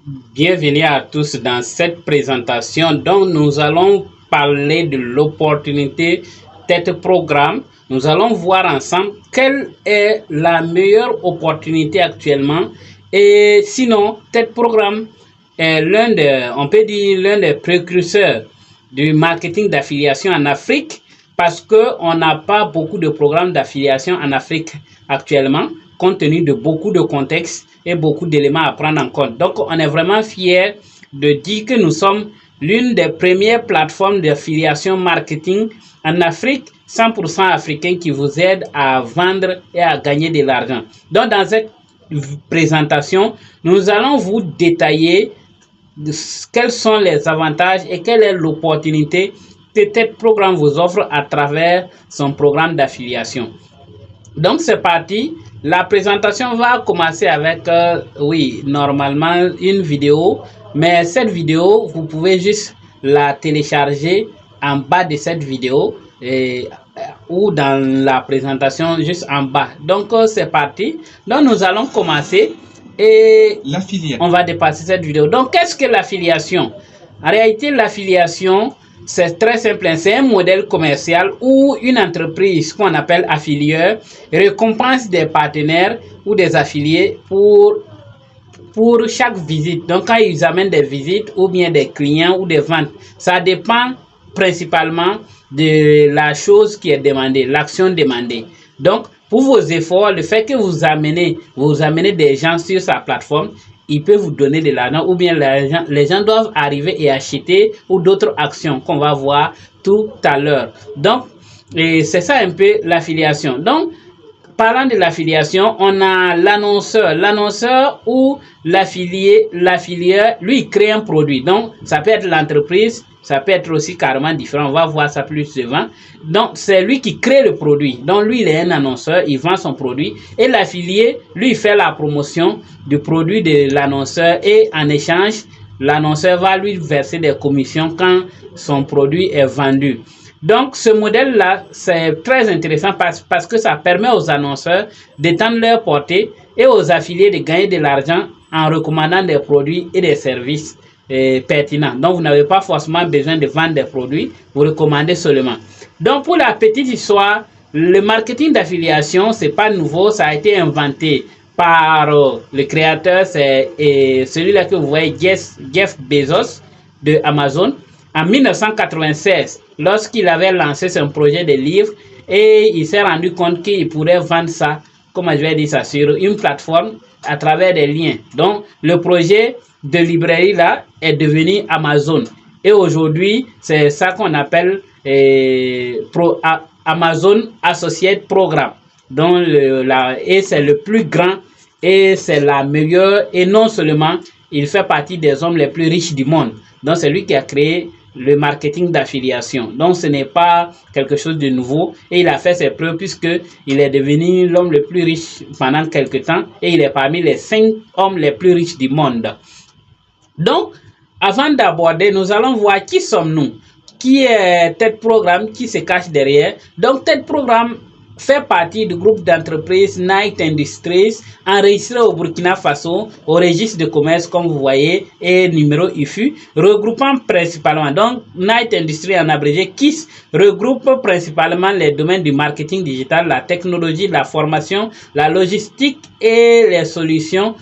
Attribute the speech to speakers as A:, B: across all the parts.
A: Bienvenue à tous dans cette présentation dont nous allons parler de l'opportunité TED Programme. Nous allons voir ensemble quelle est la meilleure opportunité actuellement. Et sinon, TED Programme est on peut dire l'un des précurseurs du marketing d'affiliation en Afrique parce qu'on n'a pas beaucoup de programmes d'affiliation en Afrique actuellement, compte tenu de beaucoup de contextes et beaucoup d'éléments à prendre en compte. Donc, on est vraiment fiers de dire que nous sommes l'une des premières plateformes d'affiliation marketing en Afrique, 100% africain, qui vous aide à vendre et à gagner de l'argent. Donc, dans cette présentation, nous allons vous détailler quels sont les avantages et quelle est l'opportunité que TED Programme vous offre à travers son programme d'affiliation. Donc, c'est parti. La présentation va commencer avec, normalement, une vidéo. Mais cette vidéo, vous pouvez juste la télécharger en bas de cette vidéo ou dans la présentation juste en bas. Donc, c'est parti. Donc, nous allons commencer et on va dépasser cette vidéo. Donc, qu'est-ce que l'affiliation? En réalité, l'affiliation, c'est très simple, c'est un modèle commercial où une entreprise qu'on appelle affilieur récompense des partenaires ou des affiliés pour chaque visite. Donc, quand ils amènent des visites ou bien des clients ou des ventes, ça dépend principalement de la chose qui est demandée, l'action demandée. Donc, pour vos efforts, le fait que vous amenez des gens sur sa plateforme, il peut vous donner de l'argent ou bien les gens doivent arriver et acheter ou d'autres actions qu'on va voir tout à l'heure. Donc, c'est ça un peu l'affiliation. Donc, parlant de l'affiliation, on a l'annonceur. L'annonceur ou l'affilieur, lui, il crée un produit. Donc, ça peut être l'entreprise, ça peut être aussi carrément différent. On va voir ça plus devant. Donc, c'est lui qui crée le produit. Donc, lui, il est un annonceur, il vend son produit. Et l'affilié, lui, il fait la promotion du produit de l'annonceur. Et en échange, l'annonceur va lui verser des commissions quand son produit est vendu. Donc, ce modèle-là, c'est très intéressant parce que ça permet aux annonceurs d'étendre leur portée et aux affiliés de gagner de l'argent en recommandant des produits et des services pertinents. Donc, vous n'avez pas forcément besoin de vendre des produits, vous recommandez seulement. Donc, pour la petite histoire, le marketing d'affiliation, c'est pas nouveau, ça a été inventé par le créateur, c'est celui-là que vous voyez, Jeff Bezos de Amazon. En 1996, lorsqu'il avait lancé son projet de livre et il s'est rendu compte qu'il pourrait vendre ça, comment je vais dire ça, sur une plateforme à travers des liens. Donc, le projet de librairie là est devenu Amazon. Et aujourd'hui, c'est ça qu'on appelle Amazon Associate Programme. Donc, et c'est le plus grand et c'est la meilleure. Et non seulement, il fait partie des hommes les plus riches du monde. Donc, c'est lui qui a créé le marketing d'affiliation. Donc, ce n'est pas quelque chose de nouveau. Et il a fait ses preuves puisqu'il est devenu l'homme le plus riche pendant quelque temps. Et il est parmi les 5 hommes les plus riches du monde. Donc, avant d'aborder, nous allons voir qui sommes-nous. Qui est TED Programme, qui se cache derrière. Donc, TED Programme fait partie du groupe d'entreprises Knight Industries, enregistré au Burkina Faso, au registre de commerce, comme vous voyez, et numéro IFU, regroupant principalement, donc Knight Industries en abrégé, KISS, regroupe principalement les domaines du marketing digital, la technologie, la formation, la logistique et les solutions.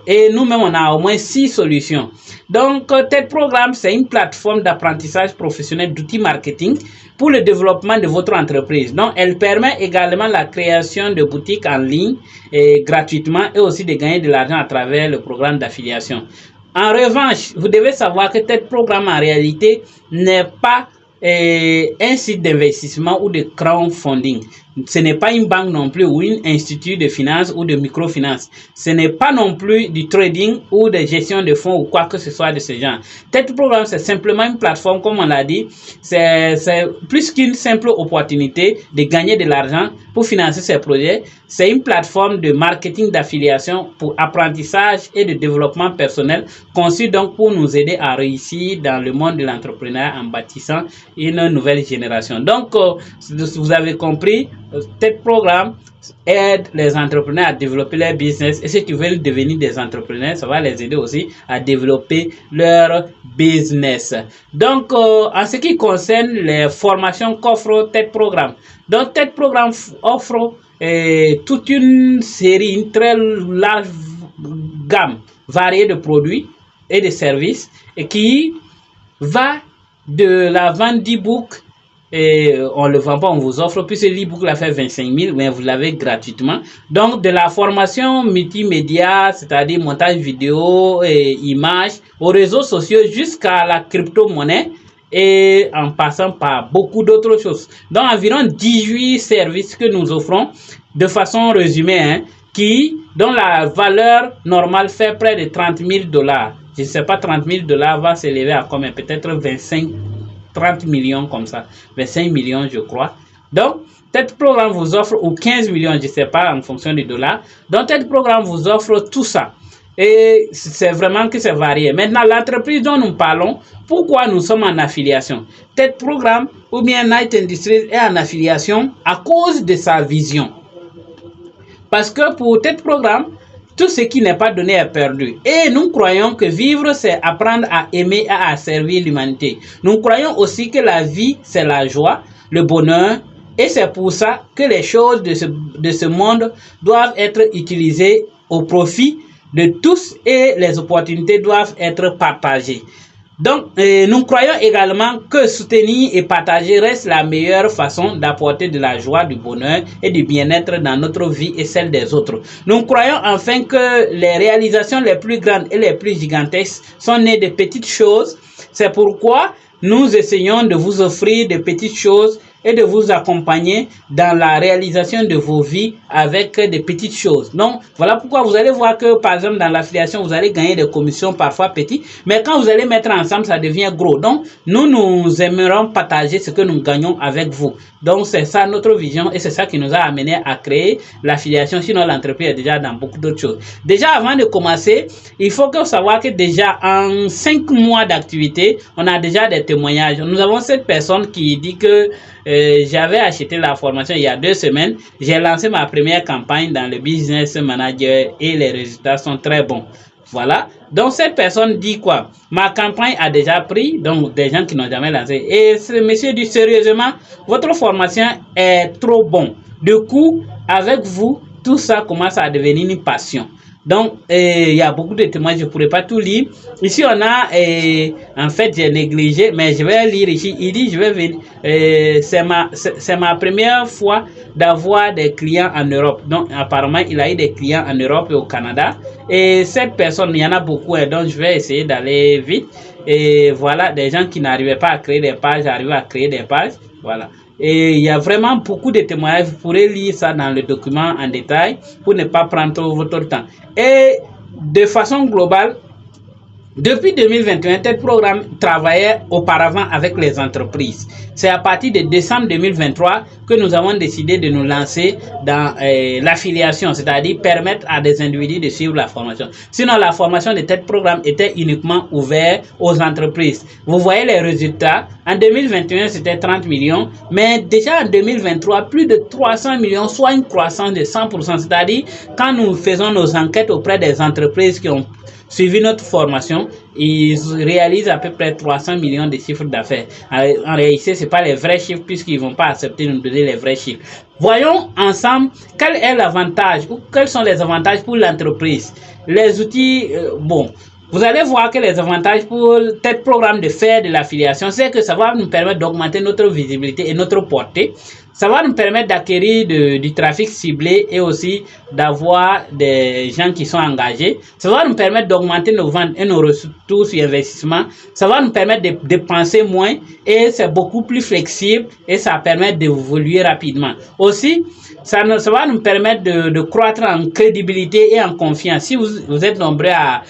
A: Et nous-mêmes, on a au moins 6 solutions. Donc, TED Programme, c'est une plateforme d'apprentissage professionnel d'outils marketing pour le développement de votre entreprise. Donc, elle permet également la création de boutiques en ligne gratuitement et aussi de gagner de l'argent à travers le programme d'affiliation. En revanche, vous devez savoir que TED Programme, en réalité, n'est pas un site d'investissement ou de crowdfunding. Ce n'est pas une banque non plus ou un institut de finance ou de microfinance. Ce n'est pas non plus du trading ou de gestion de fonds ou quoi que ce soit de ce genre. TED Programme, c'est simplement une plateforme, comme on l'a dit. C'est plus qu'une simple opportunité de gagner de l'argent pour financer ses projets. C'est une plateforme de marketing d'affiliation pour apprentissage et de développement personnel conçue donc pour nous aider à réussir dans le monde de l'entrepreneuriat en bâtissant une nouvelle génération. Donc, vous avez compris, TED Programme aide les entrepreneurs à développer leur business, et ceux qui veulent devenir des entrepreneurs, ça va les aider aussi à développer leur business. Donc, en ce qui concerne les formations qu'offre TED Programme, donc TED Programme offre toute une série, une très large gamme variée de produits et de services, et qui va de la vente d'e-book, et on ne le vend pas, on vous offre, puisque l'e-book l'a fait 25 000, mais vous l'avez gratuitement. Donc, de la formation multimédia, c'est-à-dire montage vidéo et images, aux réseaux sociaux, jusqu'à la crypto-monnaie, et en passant par beaucoup d'autres choses. Donc, environ 18 services que nous offrons de façon résumée, dont la valeur normale fait près de 30 000 $. Je ne sais pas, 30 000 $ va s'élever à combien? Peut-être 30 millions comme ça. 25 millions, je crois. Donc, TED Programme vous offre, ou 15 millions, je ne sais pas, en fonction du dollar. Donc, TED Programme vous offre tout ça. Et c'est vraiment que c'est varié. Maintenant, l'entreprise dont nous parlons, pourquoi nous sommes en affiliation? TED Programme ou bien Knight Industries est en affiliation à cause de sa vision. Parce que pour TED Programme, tout ce qui n'est pas donné est perdu. Et nous croyons que vivre, c'est apprendre à aimer et à servir l'humanité. Nous croyons aussi que la vie, c'est la joie, le bonheur. Et c'est pour ça que les choses de ce monde doivent être utilisées au profit de tous, et les opportunités doivent être partagées. Donc, nous croyons également que soutenir et partager reste la meilleure façon d'apporter de la joie, du bonheur et du bien-être dans notre vie et celle des autres. Nous croyons enfin que les réalisations les plus grandes et les plus gigantesques sont nées de petites choses. C'est pourquoi nous essayons de vous offrir de petites choses et de vous accompagner dans la réalisation de vos vies avec des petites choses. Donc, voilà pourquoi vous allez voir que, par exemple, dans l'affiliation, vous allez gagner des commissions parfois petites, mais quand vous allez mettre ensemble, ça devient gros. Donc, nous aimerons partager ce que nous gagnons avec vous. Donc, c'est ça notre vision, et c'est ça qui nous a amené à créer l'affiliation. Sinon, l'entreprise est déjà dans beaucoup d'autres choses. Déjà, avant de commencer, il faut que vous sachiez que déjà, en 5 mois d'activité, on a déjà des témoignages. Nous avons cette personne qui dit que j'avais acheté la formation il y a 2 semaines. J'ai lancé ma première campagne dans le Business Manager et les résultats sont très bons. Voilà. Donc, cette personne dit quoi? Ma campagne a déjà pris, donc des gens qui n'ont jamais lancé. Et ce monsieur dit sérieusement, votre formation est trop bon. Du coup, avec vous, tout ça commence à devenir une passion. Donc, il y a beaucoup de témoignages, je ne pourrais pas tout lire. Ici, on a, en fait, j'ai négligé, mais je vais lire ici. Il dit, je vais venir, c'est ma première fois d'avoir des clients en Europe. Donc, apparemment, il a eu des clients en Europe et au Canada. Et cette personne, il y en a beaucoup, et donc je vais essayer d'aller vite. Et voilà, des gens qui n'arrivaient pas à créer des pages, arrivent à créer des pages. Voilà. Et il y a vraiment beaucoup de témoignages. Vous pourrez lire ça dans le document en détail pour ne pas prendre trop votre temps. Et de façon globale, depuis 2021, TED Programme travaillait auparavant avec les entreprises. C'est à partir de décembre 2023 que nous avons décidé de nous lancer dans l'affiliation, c'est-à-dire permettre à des individus de suivre la formation. Sinon, la formation de TED Programme était uniquement ouverte aux entreprises. Vous voyez les résultats. En 2021, c'était 30 millions, mais déjà en 2023, plus de 300 millions, soit une croissance de 100%. C'est-à-dire, quand nous faisons nos enquêtes auprès des entreprises qui ont suivi notre formation, ils réalisent à peu près 300 millions de chiffres d'affaires. En réalité, ce n'est pas les vrais chiffres puisqu'ils ne vont pas accepter de nous donner les vrais chiffres. Voyons ensemble quel est l'avantage ou quels sont les avantages pour l'entreprise. Les outils, vous allez voir que les avantages pour TED Programme de faire de l'affiliation, c'est que ça va nous permettre d'augmenter notre visibilité et notre portée. Ça va nous permettre d'acquérir du trafic ciblé et aussi d'avoir des gens qui sont engagés. Ça va nous permettre d'augmenter nos ventes et nos retours sur investissement. Ça va nous permettre de dépenser moins et c'est beaucoup plus flexible et ça permet d'évoluer rapidement. Aussi, ça va nous permettre de croître en crédibilité et en confiance. Si vous êtes nombreux à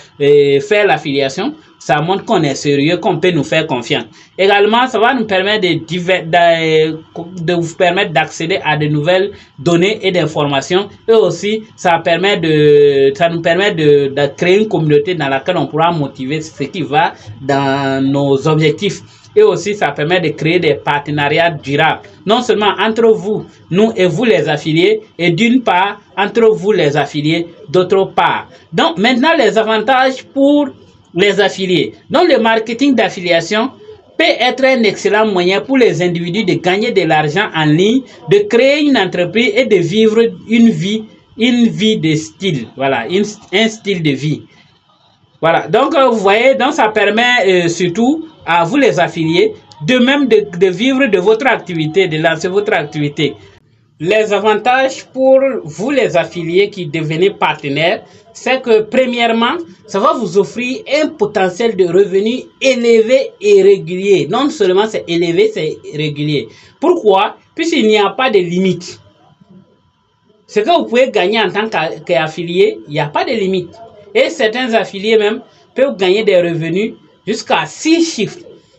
A: faire l'affiliation, ça montre qu'on est sérieux, qu'on peut nous faire confiance. Également, ça va nous permettre de vous permettre d'accéder à de nouvelles données et d'informations. Et aussi, ça nous permet de créer une communauté dans laquelle on pourra motiver ce qui va dans nos objectifs. et aussi ça permet de créer des partenariats durables, non seulement entre vous, nous et vous les affiliés, et d'une part entre vous les affiliés d'autre part. Donc maintenant les avantages pour les affiliés. Donc le marketing d'affiliation peut être un excellent moyen pour les individus de gagner de l'argent en ligne, de créer une entreprise et de vivre une vie de style, voilà, un style de vie. Voilà, donc vous voyez, donc ça permet surtout à vous les affiliés de même de vivre de votre activité, de lancer votre activité. Les avantages pour vous les affiliés qui devenez partenaires, c'est que premièrement, ça va vous offrir un potentiel de revenus élevé et régulier. Non seulement c'est élevé, c'est régulier. Pourquoi? Puisqu'il n'y a pas de limite. Ce que vous pouvez gagner en tant qu'affilié, il n'y a pas de limite. Et certains affiliés même peuvent gagner des revenus jusqu'à 6 chiffres.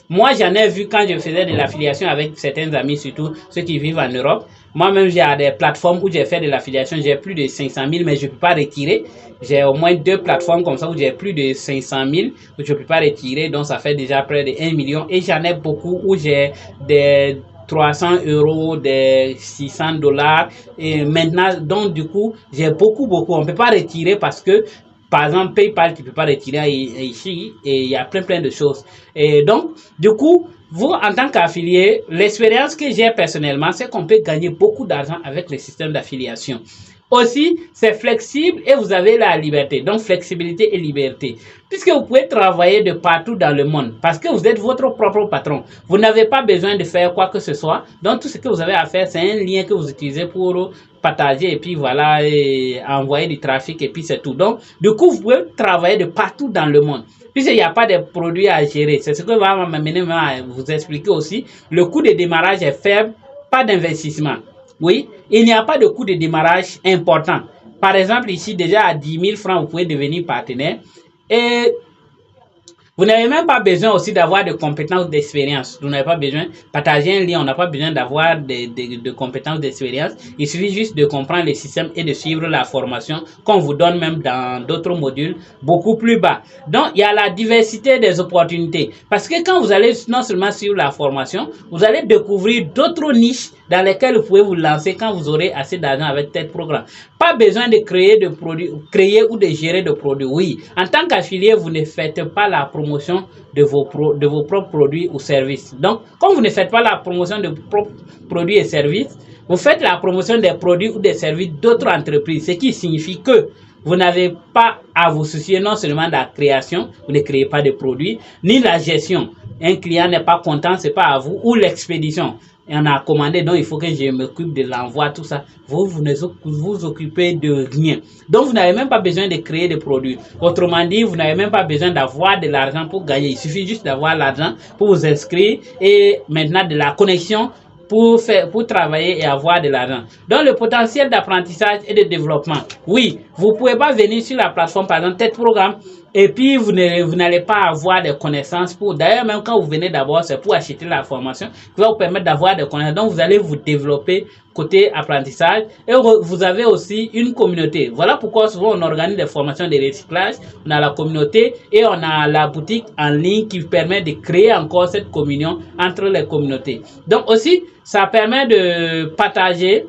A: Moi, j'en ai vu quand je faisais de l'affiliation avec certains amis, surtout ceux qui vivent en Europe. Moi-même, j'ai des plateformes où j'ai fait de l'affiliation. J'ai plus de 500 000, mais je ne peux pas retirer. J'ai au moins 2 plateformes comme ça où j'ai plus de 500 000, où je ne peux pas retirer. Donc, ça fait déjà près de 1 million. Et j'en ai beaucoup où j'ai des 300 €, des 600 $. Et maintenant, donc, du coup, j'ai beaucoup. On ne peut pas retirer parce que par exemple, PayPal, tu ne peux pas retirer ici et il y a plein de choses. Et donc, du coup, vous, en tant qu'affilié, l'expérience que j'ai personnellement, c'est qu'on peut gagner beaucoup d'argent avec le système d'affiliation. Aussi, c'est flexible et vous avez la liberté. Donc, flexibilité et liberté. Puisque vous pouvez travailler de partout dans le monde. Parce que vous êtes votre propre patron. Vous n'avez pas besoin de faire quoi que ce soit. Donc, tout ce que vous avez à faire, c'est un lien que vous utilisez pour partager et puis voilà, et envoyer du trafic et puis c'est tout. Donc, du coup, vous pouvez travailler de partout dans le monde. Puisqu'il n'y a pas de produits à gérer. C'est ce que va m'amener à vous expliquer aussi. Le coût de démarrage est faible, pas d'investissement. Oui, il n'y a pas de coût de démarrage important. Par exemple, ici, déjà à 10 000 francs, vous pouvez devenir partenaire. Et vous n'avez même pas besoin aussi d'avoir de compétences d'expérience. Vous n'avez pas besoin de partager un lien. On n'a pas besoin d'avoir de compétences d'expérience. Il suffit juste de comprendre le système et de suivre la formation qu'on vous donne même dans d'autres modules beaucoup plus bas. Donc, il y a la diversité des opportunités. Parce que quand vous allez non seulement suivre la formation, vous allez découvrir d'autres niches dans lesquelles vous pouvez vous lancer quand vous aurez assez d'argent avec tel programme. Pas besoin de créer ou de gérer de produits. Oui, en tant qu'affilié, vous ne faites pas la promotion de vos propres produits ou services. Donc, comme vous ne faites pas la promotion de vos propres produits et services, vous faites la promotion des produits ou des services d'autres entreprises, ce qui signifie que vous n'avez pas à vous soucier non seulement de la création, vous ne créez pas de produits, ni la gestion. Un client n'est pas content, c'est pas à vous, ou l'expédition. Et on a commandé, donc il faut que je m'occupe de l'envoi, tout ça. Vous ne vous occupez de rien. Donc, vous n'avez même pas besoin de créer des produits. Autrement dit, vous n'avez même pas besoin d'avoir de l'argent pour gagner. Il suffit juste d'avoir l'argent pour vous inscrire et maintenant de la connexion pour travailler et avoir de l'argent. Donc, le potentiel d'apprentissage et de développement. Oui, vous ne pouvez pas venir sur la plateforme, par exemple, tel programme, et puis vous n'allez pas avoir des connaissances pour. D'ailleurs, même quand vous venez d'abord, c'est pour acheter la formation qui va vous permettre d'avoir des connaissances. Donc, vous allez vous développer côté apprentissage et vous avez aussi une communauté. Voilà pourquoi souvent on organise des formations de recyclage. On a la communauté et on a la boutique en ligne qui permet de créer encore cette communion entre les communautés. Donc aussi, ça permet de partager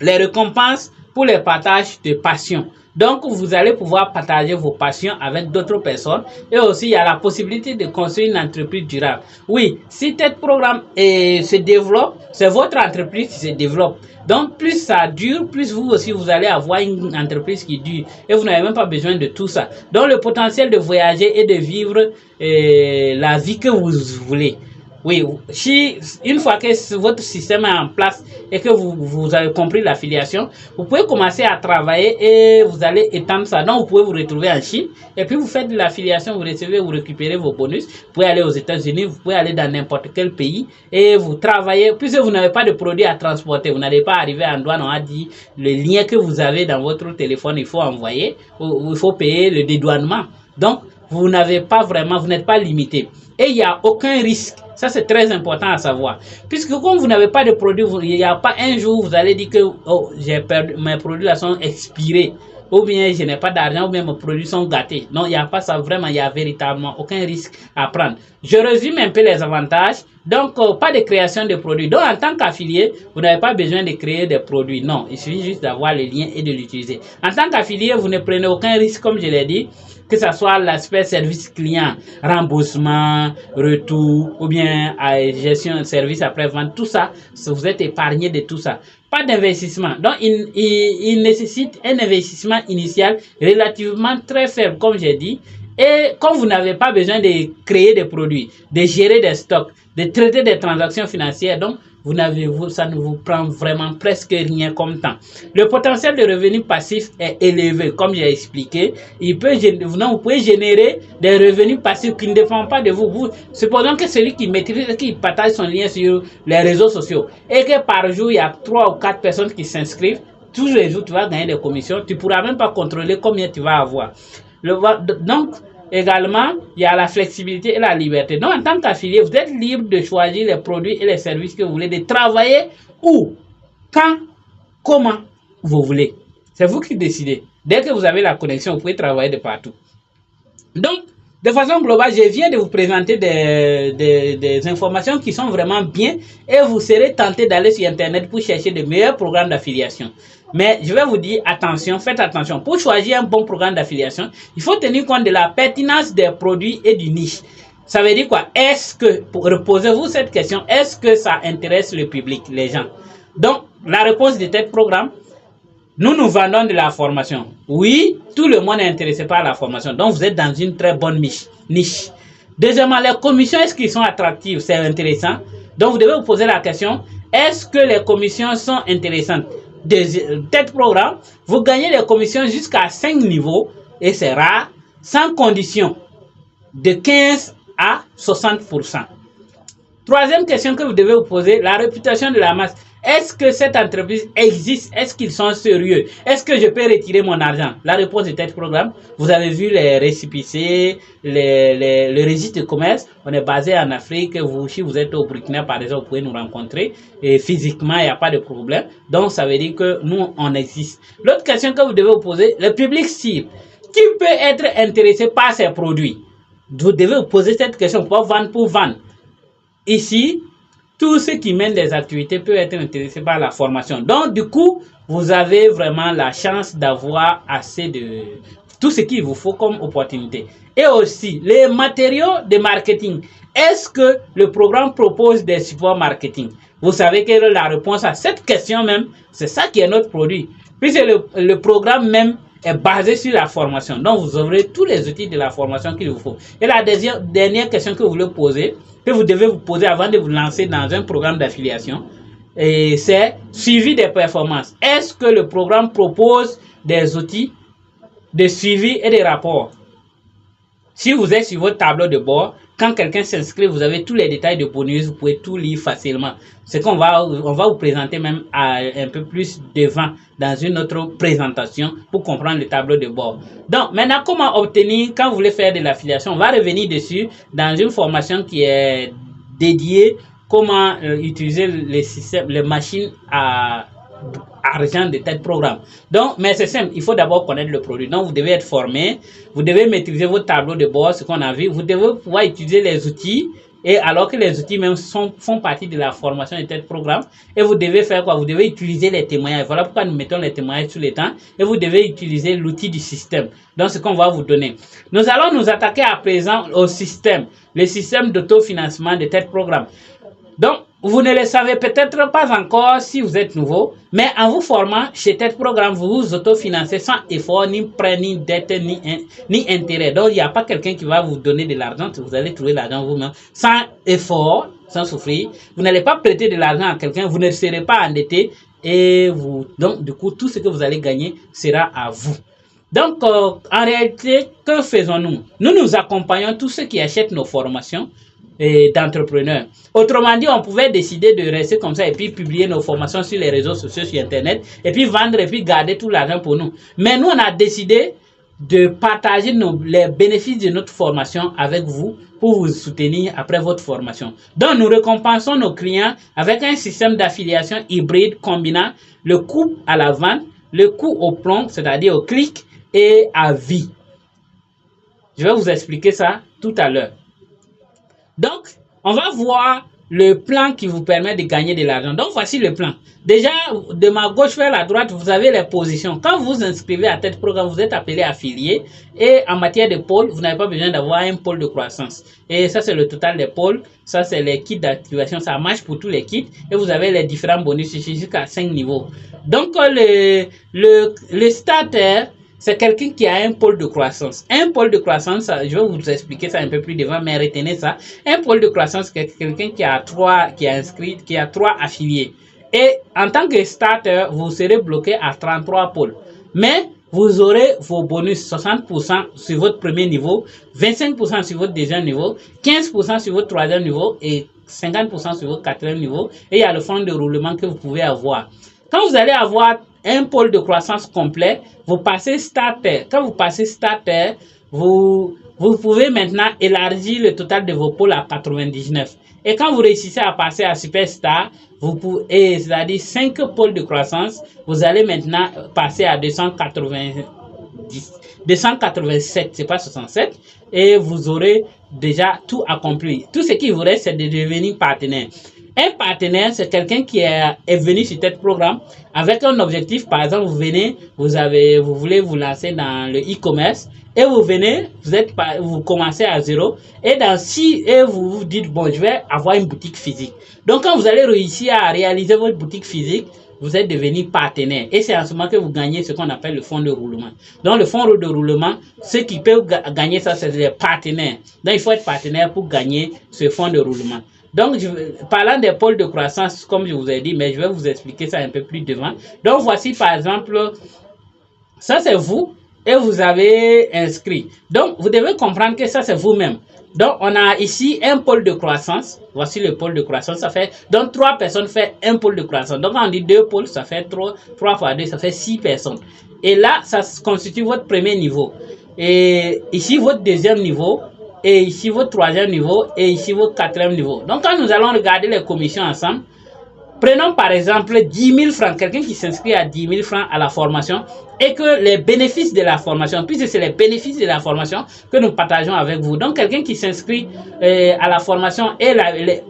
A: les récompenses pour les partages de passion. Donc, vous allez pouvoir partager vos passions avec d'autres personnes. Et aussi, il y a la possibilité de construire une entreprise durable. Oui, si tel programme se développe, c'est votre entreprise qui se développe. Donc, plus ça dure, plus vous aussi, vous allez avoir une entreprise qui dure. Et vous n'avez même pas besoin de tout ça. Donc, le potentiel de voyager et de vivre la vie que vous voulez. Oui, si une fois que votre système est en place et que vous avez compris l'affiliation, vous pouvez commencer à travailler et vous allez étendre ça. Donc, vous pouvez vous retrouver en Chine et puis vous faites de l'affiliation, vous recevez, vous récupérez vos bonus. Vous pouvez aller aux États-Unis, vous pouvez aller dans n'importe quel pays et vous travaillez. Puisque vous n'avez pas de produit à transporter, vous n'allez pas arriver en douane, on a dit le lien que vous avez dans votre téléphone, il faut envoyer, ou il faut payer le dédouanement. Donc, vous n'êtes pas limité. Et il n'y a aucun risque. Ça, c'est très important à savoir. Puisque comme vous n'avez pas de produit, il n'y a pas un jour où vous allez dire que mes produits là sont expirés. ou bien je n'ai pas d'argent, ou bien mes produits sont gâtés. Non, il n'y a pas ça, vraiment, il n'y a véritablement aucun risque à prendre. Je résume un peu les avantages. Donc, pas de création de produits. Donc, en tant qu'affilié, vous n'avez pas besoin de créer des produits. Non, il suffit juste d'avoir le lien et de l'utiliser. En tant qu'affilié, vous ne prenez aucun risque, comme je l'ai dit, que ce soit l'aspect service client, remboursement, retour, ou bien gestion, service après-vente, tout ça, vous êtes épargné de tout ça. Pas d'investissement. Donc, il nécessite un investissement initial relativement très faible, comme j'ai dit. Et comme vous n'avez pas besoin de créer des produits, de gérer des stocks, de traiter des transactions financières, donc ça ne vous prend vraiment presque rien comme temps. Le potentiel de revenus passifs est élevé, comme j'ai expliqué. Vous pouvez générer des revenus passifs qui ne dépendent pas de vous. Supposons que celui qui maîtrise, qui partage son lien sur les réseaux sociaux et que par jour, il y a 3 ou 4 personnes qui s'inscrivent, tous les jours, tu vas gagner des commissions. Tu ne pourras même pas contrôler combien tu vas avoir. Donc, également, il y a la flexibilité et la liberté. Donc, en tant qu'affilié, vous êtes libre de choisir les produits et les services que vous voulez, de travailler où, quand, comment vous voulez. C'est vous qui décidez. Dès que vous avez la connexion, vous pouvez travailler de partout. Donc, de façon globale, je viens de vous présenter des informations qui sont vraiment bien et vous serez tenté d'aller sur Internet pour chercher de meilleurs programmes d'affiliation. Mais je vais vous dire, attention, faites attention. Pour choisir un bon programme d'affiliation, il faut tenir compte de la pertinence des produits et du niche. Ça veut dire quoi? Posez-vous cette question, est-ce que ça intéresse le public, les gens? Donc, la réponse de tel programme, nous vendons de la formation. Oui, tout le monde est intéressé par la formation. Donc, vous êtes dans une très bonne niche. Deuxièmement, les commissions, est-ce qu'ils sont attractives? C'est intéressant. Donc, vous devez vous poser la question, est-ce que les commissions sont intéressantes? Tel programme, vous gagnez des commissions jusqu'à 5 niveaux, et c'est rare, sans condition, de 15 à 60%. Troisième question que vous devez vous poser, la réputation de la masse. Est-ce que cette entreprise existe? Est-ce qu'ils sont sérieux? Est-ce que je peux retirer mon argent? La réponse de tel programme, vous avez vu les récépissés, le registre de commerce. On est basé en Afrique. Si vous êtes au Burkina, par exemple, vous pouvez nous rencontrer. Et physiquement, il n'y a pas de problème. Donc, ça veut dire que nous, on existe. L'autre question que vous devez vous poser, le public cible. Qui peut être intéressé par ces produits? Vous devez vous poser cette question pour vendre. Ici, tous ceux qui mènent des activités peuvent être intéressés par la formation. Donc, du coup, vous avez vraiment la chance d'avoir assez de tout ce qu'il vous faut comme opportunité. Et aussi, les matériaux de marketing. Est-ce que le programme propose des supports marketing? Vous savez que la réponse à cette question même, c'est ça qui est notre produit. Puisque le programme même est basé sur la formation. Donc, vous aurez tous les outils de la formation qu'il vous faut. Et la dernière question que vous voulez poser, que vous devez vous poser avant de vous lancer dans un programme d'affiliation, c'est suivi des performances. Est-ce que le programme propose des outils de suivi et des rapports? Si vous êtes sur votre tableau de bord, quand quelqu'un s'inscrit, vous avez tous les détails de bonus, vous pouvez tout lire facilement. C'est qu'on va vous présenter même un peu plus devant dans une autre présentation pour comprendre le tableau de bord. Donc, maintenant, comment obtenir, quand vous voulez faire de l'affiliation, on va revenir dessus dans une formation qui est dédiée, comment utiliser les systèmes, les machines à argent de tel programme. Donc, mais c'est simple, il faut d'abord connaître le produit. Donc, vous devez être formé, vous devez maîtriser votre tableau de bord, ce qu'on a vu, vous devez pouvoir utiliser les outils, et alors que les outils même font partie de la formation de tel programme, et vous devez faire quoi? Vous devez utiliser les témoignages. Voilà pourquoi nous mettons les témoignages tout le temps, et vous devez utiliser l'outil du système. Donc, ce qu'on va vous donner. Nous allons nous attaquer à présent au système, le système d'autofinancement de tel programme. Donc, vous ne le savez peut-être pas encore si vous êtes nouveau, mais en vous formant chez tel programme, vous vous autofinancez sans effort, ni prêt, ni dette, ni intérêt. Donc, il n'y a pas quelqu'un qui va vous donner de l'argent, vous allez trouver l'argent vous-même, sans effort, sans souffrir. Vous n'allez pas prêter de l'argent à quelqu'un, vous ne serez pas endetté, donc, du coup, tout ce que vous allez gagner sera à vous. Donc, en réalité, que faisons-nous? Nous accompagnons tous ceux qui achètent nos formations d'entrepreneurs. Autrement dit, on pouvait décider de rester comme ça et puis publier nos formations sur les réseaux sociaux, sur Internet, et puis vendre et puis garder tout l'argent pour nous. Mais nous, on a décidé de partager les bénéfices de notre formation avec vous pour vous soutenir après votre formation. Donc, nous récompensons nos clients avec un système d'affiliation hybride combinant le coût à la vente, le coût au plomb, c'est-à-dire au clic, et à vie. Je vais vous expliquer ça tout à l'heure. Donc, on va voir le plan qui vous permet de gagner de l'argent. Donc, voici le plan. Déjà, de ma gauche vers la droite, vous avez les positions. Quand vous vous inscrivez à tel programme, vous êtes appelé affilié. Et en matière de pôle, vous n'avez pas besoin d'avoir un pôle de croissance. Et ça, c'est le total des pôles. Ça, c'est les kits d'activation. Ça marche pour tous les kits. Et vous avez les différents bonus jusqu'à 5 niveaux. Donc, le starter, c'est quelqu'un qui a un pôle de croissance. Un pôle de croissance, je vais vous expliquer ça un peu plus devant, mais retenez ça. Un pôle de croissance, c'est quelqu'un qui a trois affiliés. Et en tant que starter, vous serez bloqué à 33 pôles. Mais vous aurez vos bonus 60% sur votre premier niveau, 25% sur votre deuxième niveau, 15% sur votre troisième niveau et 50% sur votre quatrième niveau. Et il y a le fonds de roulement que vous pouvez avoir. Quand vous allez avoir un pôle de croissance complet, vous passez starter. Quand vous passez starter, vous pouvez maintenant élargir le total de vos pôles à 99. Et quand vous réussissez à passer à superstar, c'est-à-dire 5 pôles de croissance, vous allez maintenant passer à 287, c'est pas 67, et vous aurez déjà tout accompli. Tout ce qui vous reste, c'est de devenir partenaire. Un partenaire, c'est quelqu'un qui est venu sur tel programme avec un objectif. Par exemple, vous voulez vous lancer dans le e-commerce et vous commencez à zéro et vous vous dites, bon, je vais avoir une boutique physique. Donc, quand vous allez réussir à réaliser votre boutique physique, vous êtes devenu partenaire. Et c'est en ce moment que vous gagnez ce qu'on appelle le fonds de roulement. Donc, le fonds de roulement, ceux qui peuvent gagner ça, c'est les partenaires. Donc, il faut être partenaire pour gagner ce fonds de roulement. Donc, parlant des pôles de croissance, comme je vous ai dit, mais je vais vous expliquer ça un peu plus devant. Donc, voici par exemple, ça c'est vous et vous avez inscrit. Donc, vous devez comprendre que ça c'est vous-même. Donc, on a ici un pôle de croissance. Voici le pôle de croissance. Donc, 3 personnes fait un pôle de croissance. Donc, on dit 2 pôles, ça fait 3 fois 2, ça fait 6 personnes. Et là, ça constitue votre premier niveau. Et ici, votre deuxième niveau. Et ici votre troisième niveau et ici votre quatrième niveau. Donc quand nous allons regarder les commissions ensemble, prenons par exemple 10 000 francs, quelqu'un qui s'inscrit à 10 000 francs à la formation et que les bénéfices de la formation, puisque c'est les bénéfices de la formation que nous partageons avec vous. Donc quelqu'un qui s'inscrit à la formation et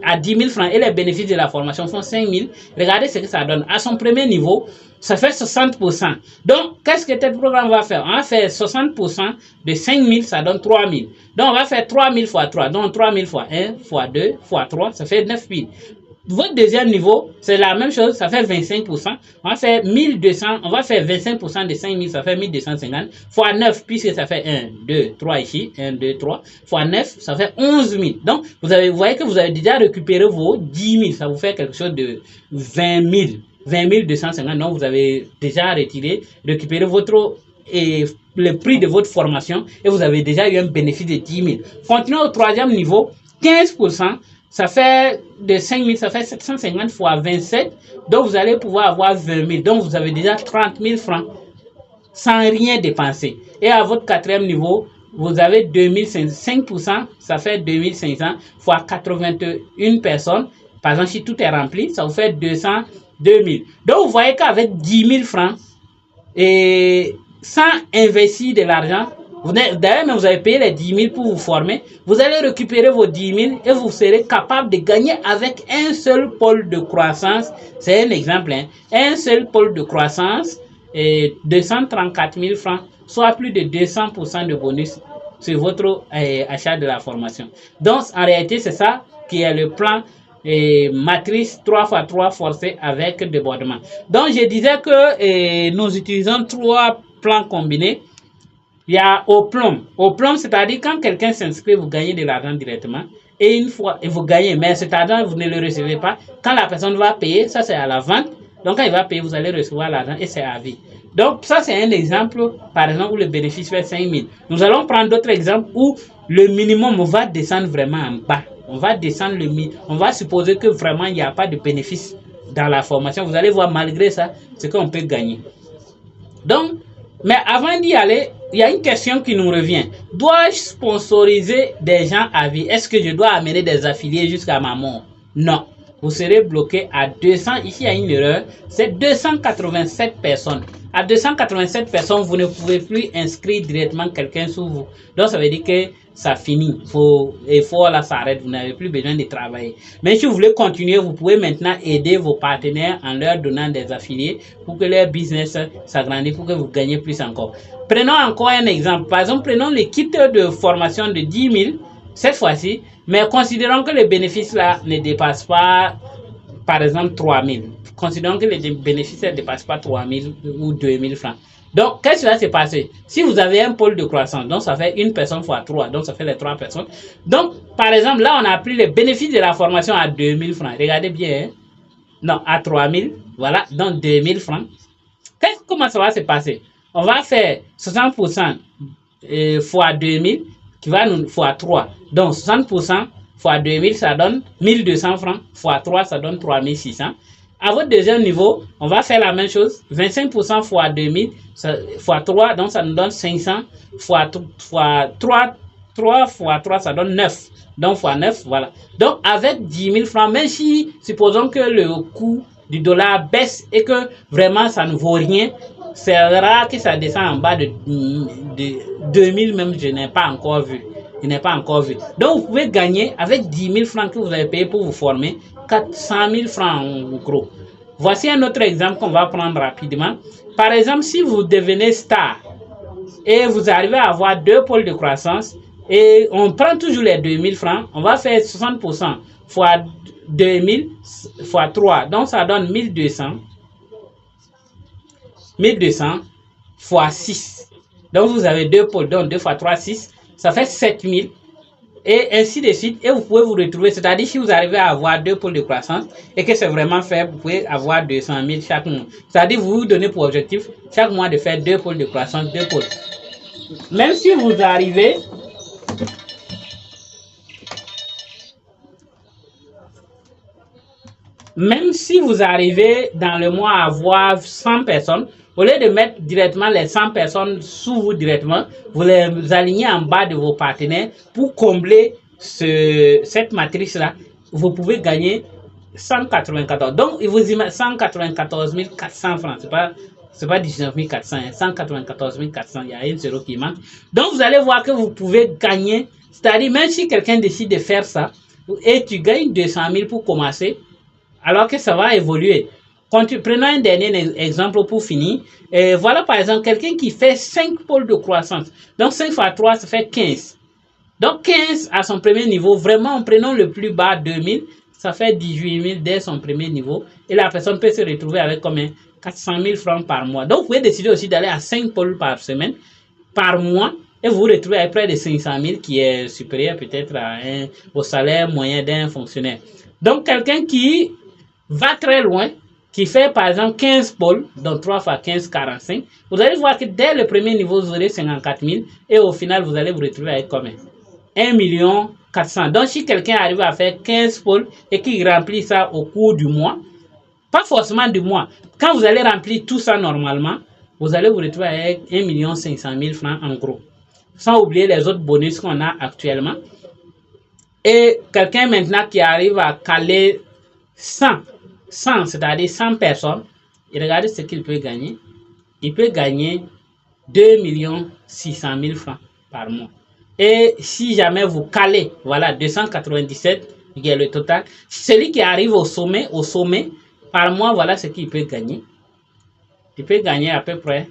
A: à 10 000 francs et les bénéfices de la formation font 5 000, regardez ce que ça donne. À son premier niveau, ça fait 60%. Donc, qu'est-ce que tel programme va faire? On va faire 60% de 5 000, ça donne 3 000. Donc, on va faire 3 000 fois 3. Donc, 3 000 fois 1, fois 2, fois 3, ça fait 9 000. Votre deuxième niveau, c'est la même chose, ça fait 25%. On va faire 1200, on va faire 25% de 5 000, ça fait 1250. Fois 9, puisque ça fait 1, 2, 3 ici, 1, 2, 3. Fois 9, ça fait 11 000. Donc, vous voyez que vous avez déjà récupéré vos 10 000. Ça vous fait quelque chose de 20 000. 20 250, donc vous avez déjà récupéré le prix de votre formation et vous avez déjà eu un bénéfice de 10 000. Continuez au troisième niveau, 15%, ça fait de 5 000, ça fait 750 fois 27, donc vous allez pouvoir avoir 20 000. Donc vous avez déjà 30 000 francs sans rien dépenser. Et à votre quatrième niveau, vous avez 5%, ça fait 2500 fois 81 personnes. Par exemple, si tout est rempli, ça vous fait 200 2000. Donc, vous voyez qu'avec 10 000 francs, et sans investir de l'argent, d'ailleurs, vous avez payé les 10 000 pour vous former, vous allez récupérer vos 10 000 et vous serez capable de gagner avec un seul pôle de croissance. C'est un exemple, hein, un seul pôle de croissance, et 234 000 francs, soit plus de 200% de bonus sur votre achat de la formation. Donc, en réalité, c'est ça qui est le plan matrice 3x3 forcée avec débordement. Donc, je disais que nous utilisons 3 plans combinés. Il y a au plomb. Au plomb, c'est-à-dire quand quelqu'un s'inscrit, vous gagnez de l'argent directement. Et une fois, vous gagnez, mais cet argent, vous ne le recevez pas. Quand la personne va payer, ça c'est à la vente. Donc, quand il va payer, vous allez recevoir l'argent et c'est à vie. Donc, ça c'est un exemple, par exemple, où le bénéfice fait 5 000. Nous allons prendre d'autres exemples où le minimum va descendre vraiment en bas. On va descendre on va supposer que vraiment il n'y a pas de bénéfice dans la formation. Vous allez voir malgré ça, ce qu'on peut gagner. Donc, mais avant d'y aller, il y a une question qui nous revient. Dois-je sponsoriser des gens à vie? Est-ce que je dois amener des affiliés jusqu'à ma mort? Non. vous serez bloqué à 200. Ici, il y a une erreur. C'est 287 personnes. À 287 personnes, vous ne pouvez plus inscrire directement quelqu'un sous vous. Donc, ça veut dire que ça finit. Là, ça arrête. Vous n'avez plus besoin de travailler. Mais si vous voulez continuer, vous pouvez maintenant aider vos partenaires en leur donnant des affiliés pour que leur business s'agrandisse, pour que vous gagnez plus encore. Prenons encore un exemple. Par exemple, prenons les kits de formation de 10 000 cette fois-ci, mais considérons que les bénéfices là ne dépassent pas, par exemple, 3 000. Considérons que les bénéfices ne dépassent pas 3 000 ou 2 000 francs. Donc, qu'est-ce qui va se passer? Si vous avez un pôle de croissance, donc ça fait une personne fois 3, donc ça fait les 3 personnes. Donc, par exemple, là, on a pris les bénéfices de la formation à 2 000 francs. Regardez bien, hein? Non, à 3 000, voilà, donc 2 000 francs. Comment ça va se passer? On va faire 60% fois 2 000, qui va nous fois 3. Donc, 60% fois 2 000, ça donne 1 200 francs. Fois 3, ça donne 3 600. À votre deuxième niveau, on va faire la même chose. 25% fois 2 000, fois 3, donc ça nous donne 500. Fois 3 fois 3, ça donne 9. Donc, fois 9, voilà. Donc, avec 10 000 francs, même si, supposons que le coût du dollar baisse et que vraiment ça ne vaut rien, c'est rare que ça descend en bas de 2000 même, je n'ai pas encore vu. Je n'ai pas encore vu. Donc, vous pouvez gagner avec 10 000 francs que vous avez payé pour vous former, 400 000 francs en gros. Voici un autre exemple qu'on va prendre rapidement. Par exemple, si vous devenez star et vous arrivez à avoir 2 pôles de croissance et on prend toujours les 2 000 francs, on va faire 60% fois 2000 fois 3. Donc, ça donne 1200. 1200 fois 6. Donc, vous avez 2 pôles. Donc, 2 fois 3, 6. Ça fait 7000. Et ainsi de suite. Et vous pouvez vous retrouver. C'est-à-dire, si vous arrivez à avoir 2 pôles de croissance et que c'est vraiment faible, vous pouvez avoir 200 000 chaque mois. C'est-à-dire, vous vous donnez pour objectif chaque mois de faire 2 pôles de croissance, 2 pôles. Même si vous arrivez... Même si vous arrivez dans le mois à avoir 100 personnes, au lieu de mettre directement les 100 personnes sous vous directement, vous les alignez en bas de vos partenaires pour combler cette matrice-là. Vous pouvez gagner 194. Donc, il vous met 194 400 francs. C'est pas 19 400, 194 400. Il y a un zéro qui manque. Donc, vous allez voir que vous pouvez gagner. C'est-à-dire, même si quelqu'un décide de faire ça, et tu gagnes 200 000 pour commencer, alors que ça va évoluer. Prenons un dernier exemple pour finir. Voilà par exemple quelqu'un qui fait 5 pôles de croissance. Donc 5 fois 3, ça fait 15. Donc 15 à son premier niveau, vraiment en prenant le plus bas, 2000, ça fait 18 000 dès son premier niveau. Et la personne peut se retrouver avec combien? 400 000 francs par mois. Donc vous pouvez décider aussi d'aller à 5 pôles par semaine, par mois. Et vous vous retrouvez avec près de 500 000 qui est supérieur peut-être au salaire moyen d'un fonctionnaire. Donc quelqu'un qui va très loin, qui fait par exemple 15 pôles, donc 3 fois 15, 45, vous allez voir que dès le premier niveau, vous aurez 54 000 et au final, vous allez vous retrouver avec combien? 1 400 000. Donc, si quelqu'un arrive à faire 15 pôles et qu'il remplit ça au cours du mois, pas forcément du mois, quand vous allez remplir tout ça normalement, vous allez vous retrouver avec 1 500 000 francs en gros. Sans oublier les autres bonus qu'on a actuellement. Et quelqu'un maintenant qui arrive à caler 100, c'est-à-dire 100 personnes, et regardez ce qu'il peut gagner. Il peut gagner 2 600 000 francs par mois. Et si jamais vous calez, voilà, 297, qui est le total, celui qui arrive au sommet, par mois, voilà ce qu'il peut gagner. Il peut gagner à peu près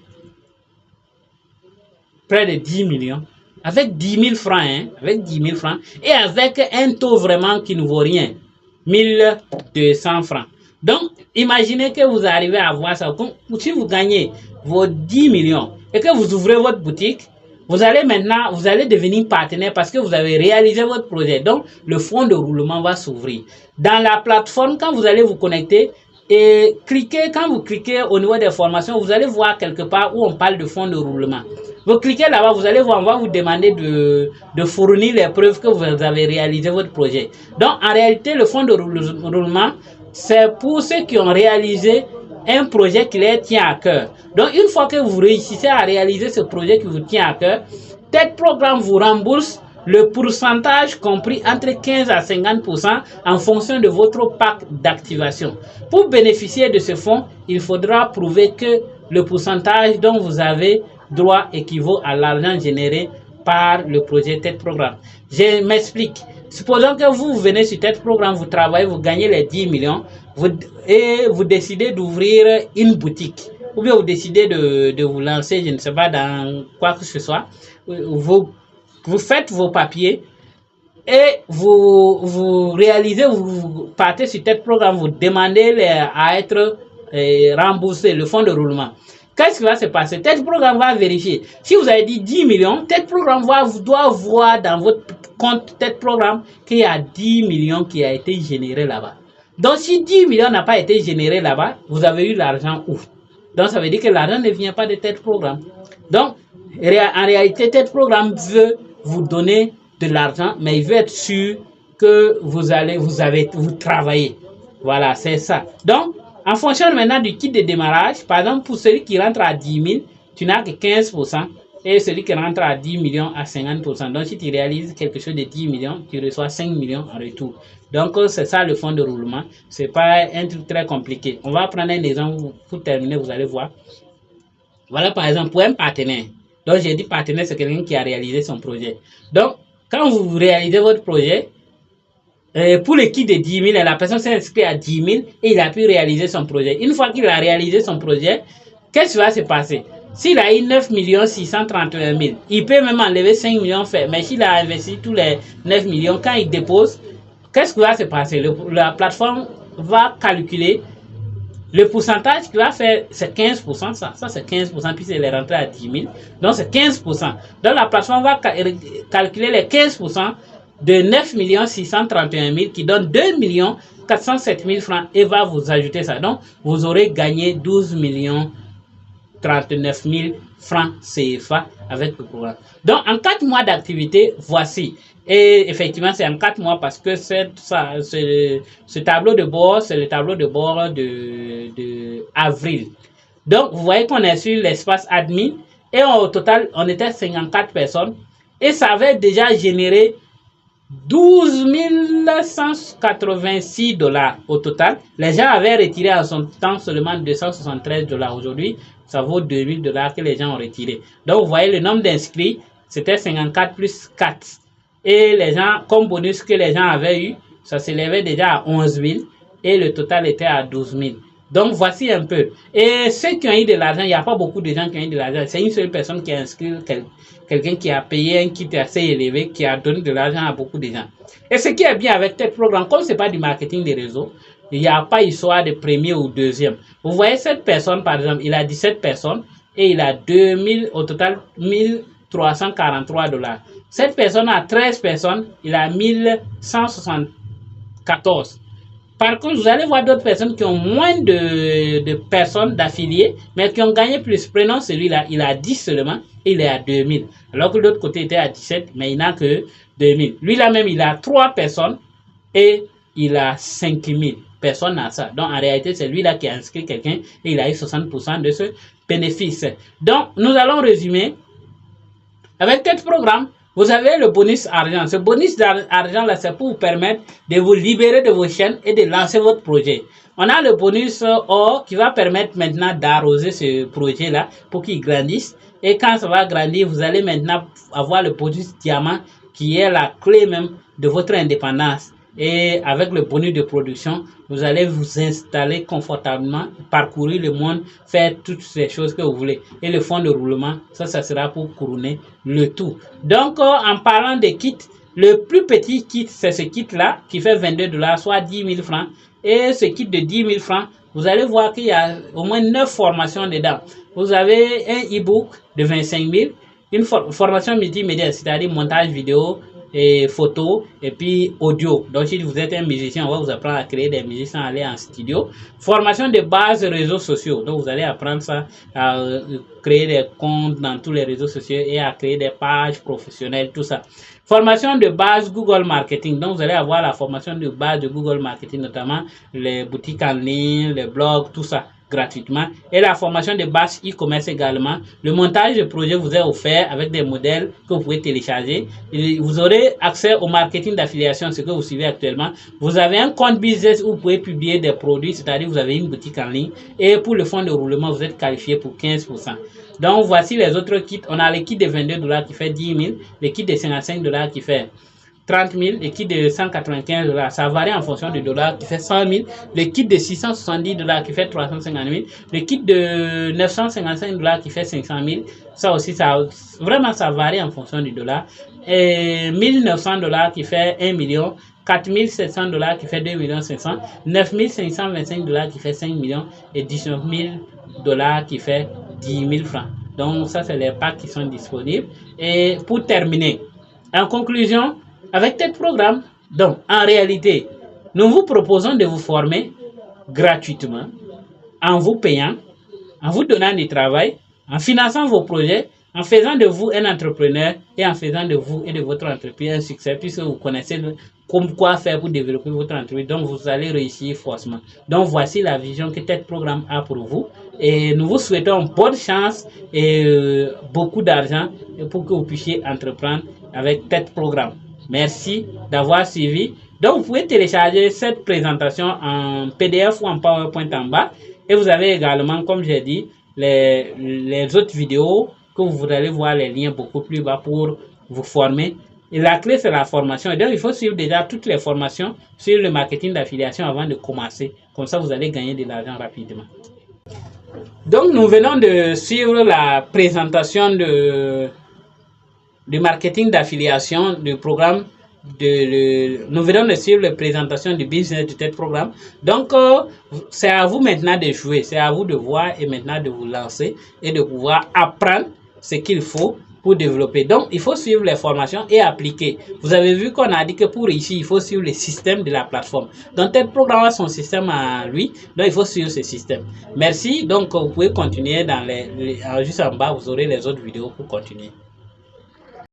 A: de 10 millions. Avec 10 000 francs, hein, avec 10 000 francs, et avec un taux vraiment qui ne vaut rien. 1200 francs. Donc, imaginez que vous arrivez à avoir ça. Si vous gagnez vos 10 millions et que vous ouvrez votre boutique, vous allez devenir partenaire parce que vous avez réalisé votre projet. Donc, le fonds de roulement va s'ouvrir. Dans la plateforme, quand vous allez vous connecter et quand vous cliquez au niveau des formations, vous allez voir quelque part où on parle de fonds de roulement. Vous cliquez là-bas, vous allez voir, on va vous demander de fournir les preuves que vous avez réalisé votre projet. Donc, en réalité, le fonds de roulement, c'est pour ceux qui ont réalisé un projet qui leur tient à cœur. Donc, une fois que vous réussissez à réaliser ce projet qui vous tient à cœur, Tech Programme vous rembourse le pourcentage compris entre 15 à 50% en fonction de votre pack d'activation. Pour bénéficier de ce fonds, il faudra prouver que le pourcentage dont vous avez droit équivaut à l'argent généré par le projet TED Programme. Je m'explique. Supposons que vous venez sur TED Programme, vous travaillez, vous gagnez les 10 millions et vous décidez d'ouvrir une boutique. Ou bien vous décidez de vous lancer, je ne sais pas, dans quoi que ce soit. Vous faites vos papiers et vous réalisez, vous partez sur TED Programme, vous demandez à être remboursé, le fonds de roulement. Qu'est-ce qui va se passer? TED Programme va vérifier. Si vous avez dit 10 millions, TED Programme doit voir dans votre compte TED Programme qu'il y a 10 millions qui a été généré là-bas. Donc, si 10 millions n'a pas été généré là-bas, vous avez eu l'argent où? Donc, ça veut dire que l'argent ne vient pas de TED Programme. Donc, en réalité, TED Programme veut vous donner de l'argent, mais il veut être sûr que vous travaillez. Voilà, c'est ça. Donc, en fonction maintenant du kit de démarrage, par exemple, pour celui qui rentre à 10 000, tu n'as que 15%, et celui qui rentre à 10 millions à 50%. Donc, si tu réalises quelque chose de 10 millions, tu reçois 5 millions en retour. Donc, c'est ça le fonds de roulement. C'est pas un truc très compliqué. On va prendre un exemple pour terminer, vous allez voir. Voilà, par exemple, pour un partenaire. Donc, j'ai dit partenaire, c'est quelqu'un qui a réalisé son projet. Donc, quand vous réalisez votre projet, pour le kit de 10 000, la personne s'est inscrite à 10 000 et il a pu réaliser son projet. Une fois qu'il a réalisé son projet, qu'est-ce qui va se passer? S'il a eu 9 631 000, il peut même enlever 5 millions faits. Mais s'il a investi tous les 9 millions, quand il dépose, qu'est-ce qui va se passer? La plateforme va calculer le pourcentage qu'il va faire, c'est 15%, ça c'est 15%, puis il est rentré à 10 000. Donc c'est 15%. Donc la plateforme va calculer les 15% de 9 631 000 qui donne 2 407 000 francs et va vous ajouter ça. Donc vous aurez gagné 12 39 000 francs CFA avec le programme. Donc en 4 mois d'activité, voici. Et effectivement, c'est en 4 mois parce que ce tableau de bord, c'est le tableau de bord de avril. Donc, vous voyez qu'on est sur l'espace admin et au total, on était 54 personnes et ça avait déjà généré 12 186 $ au total. Les gens avaient retiré en son temps seulement 273 $. Aujourd'hui, ça vaut 2000 $ que les gens ont retiré. Donc, vous voyez le nombre d'inscrits, c'était 54 plus 4. Et les gens, comme bonus que les gens avaient eu, ça s'élevait déjà à 11 000 et le total était à 12 000. Donc, voici un peu. Et ceux qui ont eu de l'argent, il n'y a pas beaucoup de gens qui ont eu de l'argent. C'est une seule personne qui a inscrit, quelqu'un qui a payé un kit assez élevé, qui a donné de l'argent à beaucoup de gens. Et ce qui est bien avec tel programme, comme ce n'est pas du marketing des réseaux, il n'y a pas histoire de premier ou deuxième. Vous voyez cette personne, par exemple, il a 17 personnes et il a 2000, au total 1343 $. Cette personne a 13 personnes, il a 1174. Par contre, vous allez voir d'autres personnes qui ont moins de personnes d'affiliés, mais qui ont gagné plus. Prenons celui-là, il a 10 seulement, et il est à 2000. Alors que l'autre côté était à 17, mais il n'a que 2000. Lui-là même, il a 3 personnes et il a 5000. Personne n'a ça. Donc, en réalité, c'est lui-là qui a inscrit quelqu'un et il a eu 60% de ce bénéfice. Donc, nous allons résumer. Avec tel programme, vous avez le bonus argent. Ce bonus d'argent là, c'est pour vous permettre de vous libérer de vos chaînes et de lancer votre projet. On a le bonus or qui va permettre maintenant d'arroser ce projet là pour qu'il grandisse. Et quand ça va grandir, vous allez maintenant avoir le bonus diamant qui est la clé même de votre indépendance. Et avec le bonus de production, vous allez vous installer confortablement, parcourir le monde, faire toutes ces choses que vous voulez. Et le fonds de roulement, ça sera pour couronner le tout. Donc, en parlant des kits, le plus petit kit, c'est ce kit-là qui fait 22 $, soit 10 000 francs. Et ce kit de 10 000 francs, vous allez voir qu'il y a au moins 9 formations dedans. Vous avez un e-book de 25 000, une formation multimédia, c'est-à-dire montage vidéo, et photo et puis audio. Donc si vous êtes un musicien, on va vous apprendre à créer des musiques sans aller en studio. Formation de base réseaux sociaux. Donc vous allez apprendre ça, à créer des comptes dans tous les réseaux sociaux et à créer des pages professionnelles, tout ça. Formation de base Google Marketing. Donc vous allez avoir la formation de base de Google Marketing, notamment les boutiques en ligne, les blogs, tout ça. gratuitement. Et la formation de base e-commerce également. Le montage de projet vous est offert avec des modèles que vous pouvez télécharger. Et vous aurez accès au marketing d'affiliation, ce que vous suivez actuellement. Vous avez un compte business où vous pouvez publier des produits, c'est-à-dire vous avez une boutique en ligne. Et pour le fonds de roulement, vous êtes qualifié pour 15%. Donc, voici les autres kits. On a le kit de $22 qui fait 10 000, le kit de $55 qui fait 30 000, le kit de $195, ça varie en fonction du dollar qui fait 100 000, le kit de $670 qui fait 350 000, le kit de $955 qui fait 500 000, ça aussi, vraiment ça varie en fonction du dollar, et $1 900 qui fait 1 million, $4 700 qui fait 2 500 000, $9 525 qui fait 5 millions et $19 000 qui fait 10 000 francs. Donc ça, c'est les packs qui sont disponibles. Et pour terminer, en conclusion, avec tel programme, donc en réalité, nous vous proposons de vous former gratuitement, en vous payant, en vous donnant du travail, en finançant vos projets, en faisant de vous un entrepreneur et en faisant de vous et de votre entreprise un succès, puisque vous connaissez quoi faire pour développer votre entreprise. Donc, vous allez réussir forcément. Donc, voici la vision que tel programme a pour vous. Et nous vous souhaitons bonne chance et beaucoup d'argent pour que vous puissiez entreprendre avec tel programme. Merci d'avoir suivi. Donc, vous pouvez télécharger cette présentation en PDF ou en PowerPoint en bas. Et vous avez également, comme j'ai dit, les autres vidéos que vous allez voir les liens beaucoup plus bas pour vous former. Et la clé, c'est la formation. Et donc, il faut suivre déjà toutes les formations sur le marketing d'affiliation avant de commencer. Comme ça, vous allez gagner de l'argent rapidement. Donc, nous venons de suivre la présentation du marketing d'affiliation du programme. Nous venons de suivre la présentation du business de tel programme. Donc, c'est à vous maintenant de jouer. C'est à vous de voir et maintenant de vous lancer et de pouvoir apprendre ce qu'il faut pour développer. Donc, il faut suivre les formations et appliquer. Vous avez vu qu'on a dit que pour réussir, il faut suivre le système de la plateforme. Donc, tel programme a son système à lui. Donc, il faut suivre ce système. Merci. Donc, vous pouvez continuer juste en bas. Vous aurez les autres vidéos pour continuer.